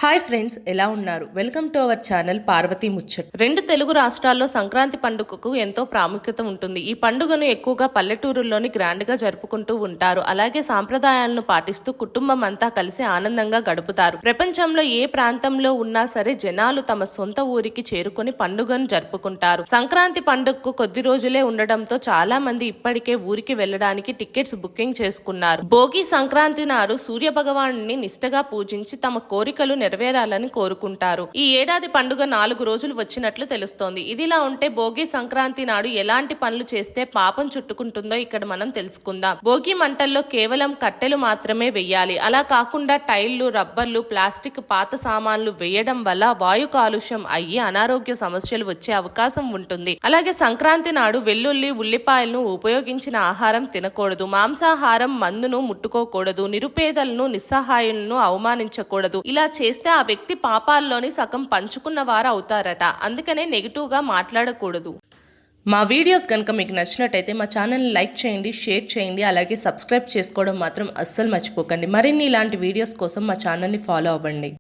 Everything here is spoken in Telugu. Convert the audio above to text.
హాయ్ ఫ్రెండ్స్, ఎలా ఉన్నారు? Welcome to our channel Parvathi Muchchat. రెండు తెలుగు రాష్ట్రాల్లో సంక్రాంతి పండుగకు ఎంతో ప్రాముఖ్యత ఉంటుంది. ఈ పండుగను ఎక్కువగా పల్లెటూరుల్లోని గ్రాండ్ గా జరుపుకుంటూ ఉంటారు. అలాగే సాంప్రదాయాలను పాటిస్తూ కుటుంబం అంతా కలిసి ఆనందంగా గడుపుతారు. ప్రపంచంలో ఏ ప్రాంతంలో ఉన్నా సరే జనాలు తమ సొంత ఊరికి చేరుకొని పండుగను జరుపుకుంటారు. సంక్రాంతి పండుగకు కొద్ది రోజులే ఉండడంతో చాలా మంది ఇప్పటికే ఊరికి వెళ్లడానికి టికెట్స్ బుకింగ్ చేసుకున్నారు. భోగి సంక్రాంతి నాడు సూర్య భగవాను నిష్టగా పూజించి తమ కోరికలు నెరవేరాలని కోరుకుంటారు. ఈ ఏడాది పండుగ 4 రోజులు వచ్చినట్లు తెలుస్తోంది. ఇదిలా ఉంటే భోగి సంక్రాంతి నాడు ఎలాంటి పనులు చేస్తే పాపం చుట్టుకుంటుందో ఇక్కడ మనం తెలుసుకుందాం. భోగి మంటల్లో కేవలం కట్టెలు మాత్రమే వెయ్యాలి. అలా కాకుండా టైర్లు, రబ్బర్లు, ప్లాస్టిక్, పాత సామాన్లు వేయడం వల్ల వాయు కాలుష్యం అయ్యి అనారోగ్య సమస్యలు వచ్చే అవకాశం ఉంటుంది. అలాగే సంక్రాంతి నాడు వెల్లుల్లి, ఉల్లిపాయలను ఉపయోగించిన ఆహారం తినకూడదు. మాంసాహారం, మందును ముట్టుకోకూడదు. నిరుపేదలను, నిస్సహాయులను అవమానించకూడదు. ఇలా చేస్తే ఆ వ్యక్తి పాపాల్లోని సగం పంచుకున్న వారు అవుతారట. అందుకనే నెగిటివ్ గా మాట్లాడకూడదు. మా వీడియోస్ కనుక మీకు నచ్చినట్టయితే మా ఛానల్ని లైక్ చేయండి, షేర్ చేయండి, అలాగే సబ్స్క్రైబ్ చేసుకోవడం మాత్రం అస్సలు మర్చిపోకండి. మరిన్ని ఇలాంటి వీడియోస్ కోసం మా ఛానల్ని ఫాలో అవ్వండి.